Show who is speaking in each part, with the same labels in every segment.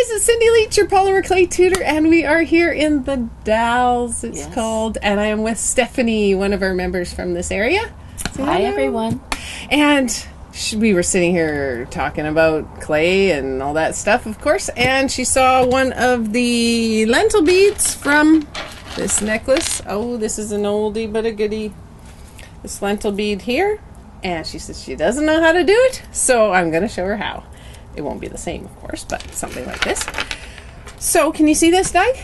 Speaker 1: this is Cindy Leach, your polymer clay tutor, and we are here in the Dalles, it's called, and I am with Stephanie, one of our members from this area.
Speaker 2: Hi, everyone.
Speaker 1: And we were sitting here talking about clay and all that stuff, of course, and she saw one of the lentil beads from this necklace. Oh, this is an oldie but a goodie. This lentil bead here, and she says she doesn't know how to do it, so I'm going to show her how. It won't be the same, of course, but something like this. So, can you see this, Doug?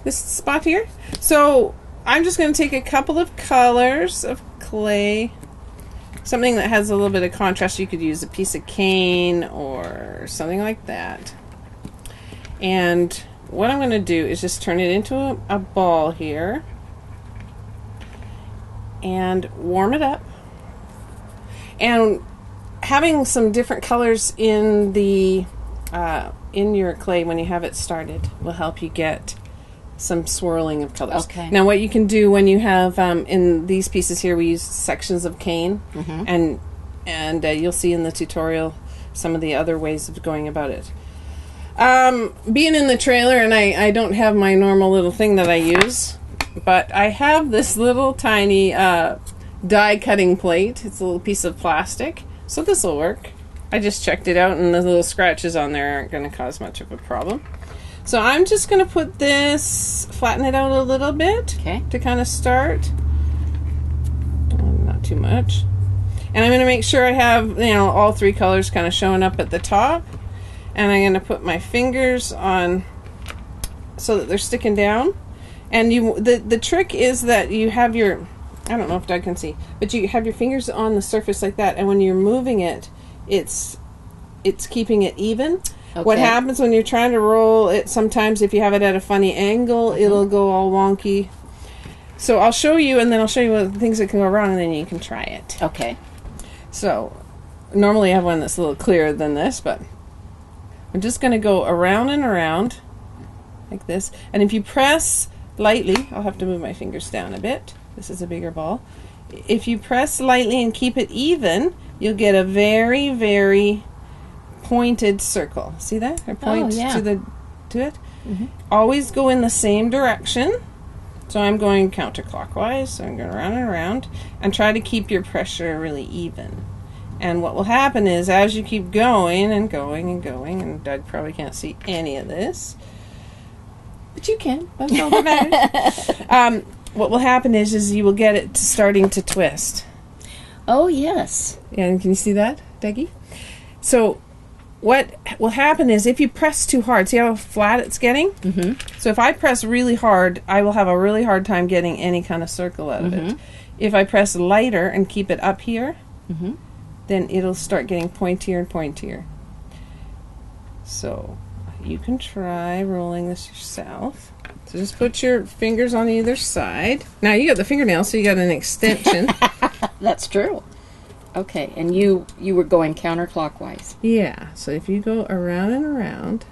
Speaker 1: This spot here? So, I'm just going to take a couple of colors of clay. Something that has a little bit of contrast. You could use a piece of cane or something like that. And what I'm going to do is just turn it into a ball here. And warm it up. And having some different colors in the in your clay when you have it started will help you get some swirling of colors.
Speaker 2: Okay.
Speaker 1: Now, what you can do when you have in these pieces here, we use sections of cane, and you'll see in the tutorial some of the other ways of going about it. Being in the trailer, and I don't have my normal little thing that I use, but I have this little tiny die cutting plate. It's a little piece of plastic. So this will work. I just checked it out, and the little scratches on there aren't going to cause much of a problem. So I'm just going to put this, flatten it out a little bit to kind of start. Not too much. And I'm going to make sure I have, all three colors kind of showing up at the top. And I'm going to put my fingers on so that they're sticking down. And the trick is that you have your, I don't know if Doug can see, but you have your fingers on the surface like that, and when you're moving it, it's keeping it even. Okay. What happens when you're trying to roll it, sometimes if you have it at a funny angle, it'll go all wonky. So I'll show you, and then I'll show you what things that can go wrong, and then you can try it.
Speaker 2: Okay.
Speaker 1: So normally I have one that's a little clearer than this, but I'm just going to go around and around like this. And if you press lightly, I'll have to move my fingers down a bit. This is a bigger ball. If you press lightly and keep it even, you'll get a very, very pointed circle. See that? Or point to it. Always go in the same direction. So I'm going counterclockwise. So I'm going around and around, and try to keep your pressure really even. And what will happen is, as you keep going and going and going, and Doug probably can't see any of this, but you can. That's all that matters. What will happen is you will get it starting to twist.
Speaker 2: Oh, yes.
Speaker 1: And can you see that, Dougie? So what will happen is if you press too hard, see how flat it's getting? So if I press really hard, I will have a really hard time getting any kind of circle out of it. If I press lighter and keep it up here, then it'll start getting pointier and pointier. So you can try rolling this yourself. So just put your fingers on either side. Now you got the fingernail, so you got an extension.
Speaker 2: That's true. Okay, and you were going counterclockwise.
Speaker 1: Yeah, so if you go around and around.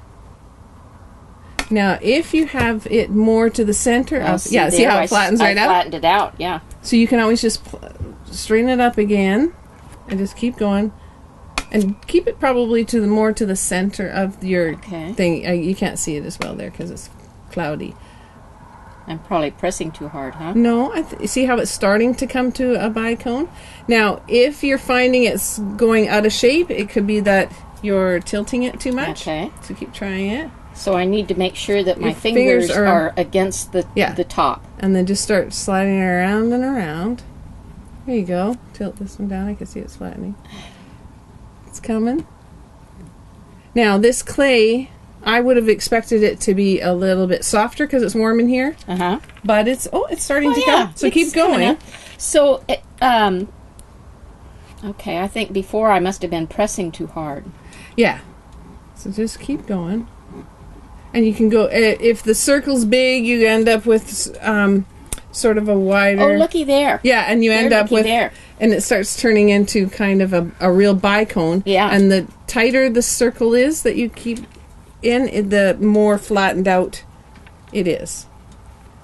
Speaker 1: Now, if you have it more to the center of... see how it flattens right out?
Speaker 2: I flattened it out, yeah.
Speaker 1: So you can always just straighten it up again and just keep going. And keep it probably more to the center of your thing. You can't see it as well there because it's cloudy.
Speaker 2: I'm probably pressing too hard, huh?
Speaker 1: No, see how it's starting to come to a bicone? Now, if you're finding it's going out of shape, it could be that you're tilting it too much.
Speaker 2: Okay.
Speaker 1: So keep trying it.
Speaker 2: So I need to make sure that my fingers are against the top.
Speaker 1: And then just start sliding it around and around. There you go. Tilt this one down. I can see it's flattening. It's coming. Now, this clay, I would have expected it to be a little bit softer because it's warm in here. But it's starting to come. So keep going.
Speaker 2: So, okay, I think before I must have been pressing too hard.
Speaker 1: Yeah. So just keep going. And you can go, if the circle's big, you end up with sort of a wider...
Speaker 2: Oh, looky there.
Speaker 1: Yeah, and you end up with...
Speaker 2: There.
Speaker 1: And it starts turning into kind of a real bicone.
Speaker 2: Yeah.
Speaker 1: And the tighter the circle is that you keep in, the more flattened out it is.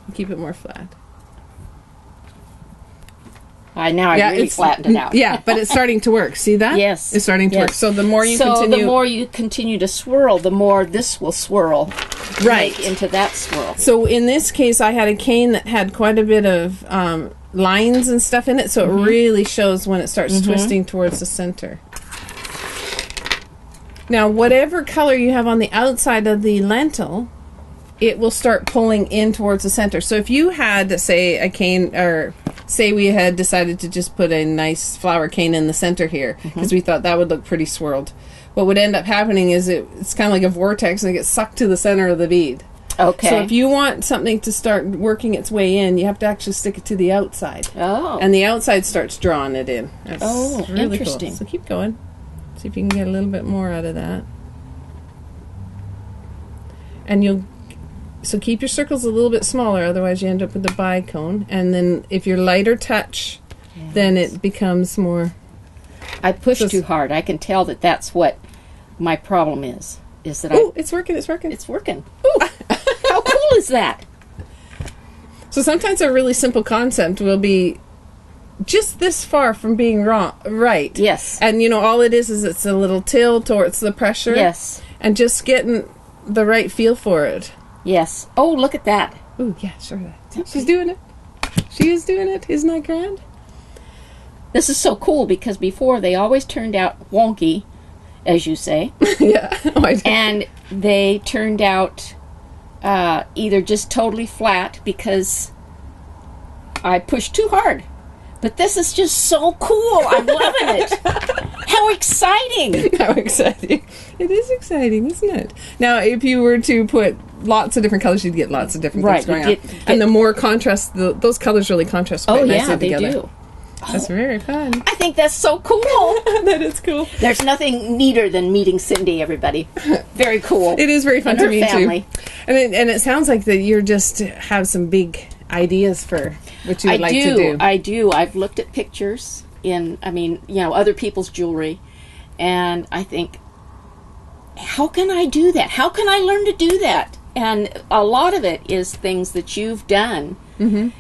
Speaker 1: You keep it more flat.
Speaker 2: Now I really flattened it out.
Speaker 1: Yeah, but it's starting to work. See that?
Speaker 2: Yes.
Speaker 1: It's starting to work. So the more you continue...
Speaker 2: the more you continue to swirl, the more this will swirl.
Speaker 1: Right.
Speaker 2: Into that swirl.
Speaker 1: So in this case, I had a cane that had quite a bit of lines and stuff in it, so it really shows when it starts twisting towards the center. Now, whatever color you have on the outside of the lentil, it will start pulling in towards the center. So if you had, say, a cane, or say we had decided to just put a nice flower cane in the center here, because we thought that would look pretty swirled, what would end up happening is it's kind of like a vortex, and it gets sucked to the center of the bead.
Speaker 2: Okay.
Speaker 1: So if you want something to start working its way in, you have to actually stick it to the outside.
Speaker 2: Oh.
Speaker 1: And the outside starts drawing it in. That's really
Speaker 2: interesting.
Speaker 1: Cool. So keep going. See if you can get a little bit more out of that. And so keep your circles a little bit smaller, otherwise you end up with a bicone. And then if you're lighter touch, then it becomes more...
Speaker 2: I pushed too hard. I can tell that that's what my problem is that
Speaker 1: it's working, it's working.
Speaker 2: It's working. Ooh. How cool is that?
Speaker 1: So sometimes a really simple concept will be just this far from being right.
Speaker 2: Yes.
Speaker 1: And all it is it's a little tilt towards the pressure.
Speaker 2: Yes.
Speaker 1: And just getting the right feel for it.
Speaker 2: Yes. Oh, look at that.
Speaker 1: Ooh, yeah, sure. Okay. She's doing it. She is doing it. Isn't that grand?
Speaker 2: This is so cool because before they always turned out wonky, as you say.
Speaker 1: Yeah. Oh, I do.
Speaker 2: And they turned out either just totally flat because I pushed too hard. But this is just so cool. I'm loving it. How exciting.
Speaker 1: How exciting. It is exciting, isn't it? Now, if you were to put lots of different colors, you'd get lots of different things going on. And the more contrast, those colors really contrast quite nicely together.
Speaker 2: They do.
Speaker 1: That's very fun.
Speaker 2: I think that's so cool.
Speaker 1: That is cool.
Speaker 2: There's nothing neater than meeting Cindy, everybody. Very cool.
Speaker 1: It is very fun to meet
Speaker 2: family.
Speaker 1: too. And it sounds like that you're just have some big ideas for what you would like to do.
Speaker 2: I do. I've looked at pictures in, other people's jewelry, and I think, how can I do that? How can I learn to do that? And a lot of it is things that you've done. And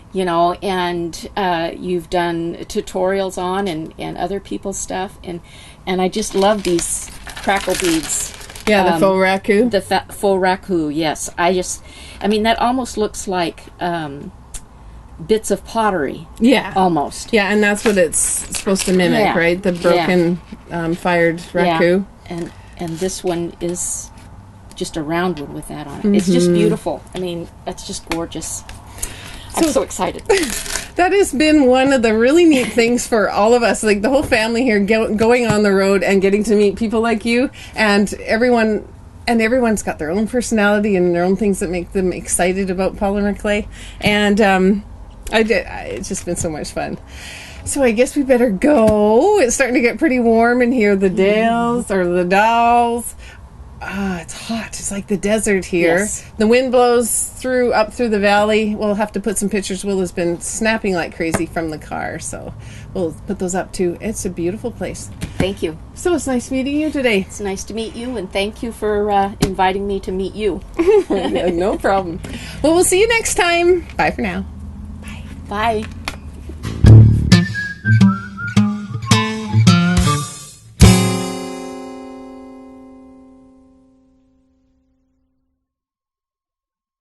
Speaker 2: you've done tutorials on and other people's stuff, and I just love these crackle beads.
Speaker 1: Yeah, the faux raku.
Speaker 2: The faux raku, yes. That almost looks like bits of pottery.
Speaker 1: Yeah.
Speaker 2: Almost.
Speaker 1: Yeah, and that's what it's supposed to mimic, right? The broken fired raku.
Speaker 2: Yeah. And this one is just a round one with that on it. It's just beautiful. That's just gorgeous. I'm so excited.
Speaker 1: That has been one of the really neat things for all of us, like the whole family here, going on the road and getting to meet people like you, and everyone's got their own personality and their own things that make them excited about polymer clay, and it's just been so much fun. So I guess we better go. It's starting to get pretty warm in here. The dolls. It's hot. It's like the desert here.
Speaker 2: Yes.
Speaker 1: The wind blows up through the valley. We'll have to put some pictures. Will has been snapping like crazy from the car, so we'll put those up too. It's a beautiful place.
Speaker 2: Thank you.
Speaker 1: So it's nice meeting you today.
Speaker 2: It's nice to meet you, and thank you for inviting me to meet you.
Speaker 1: No problem. Well, we'll see you next time. Bye for now.
Speaker 2: Bye.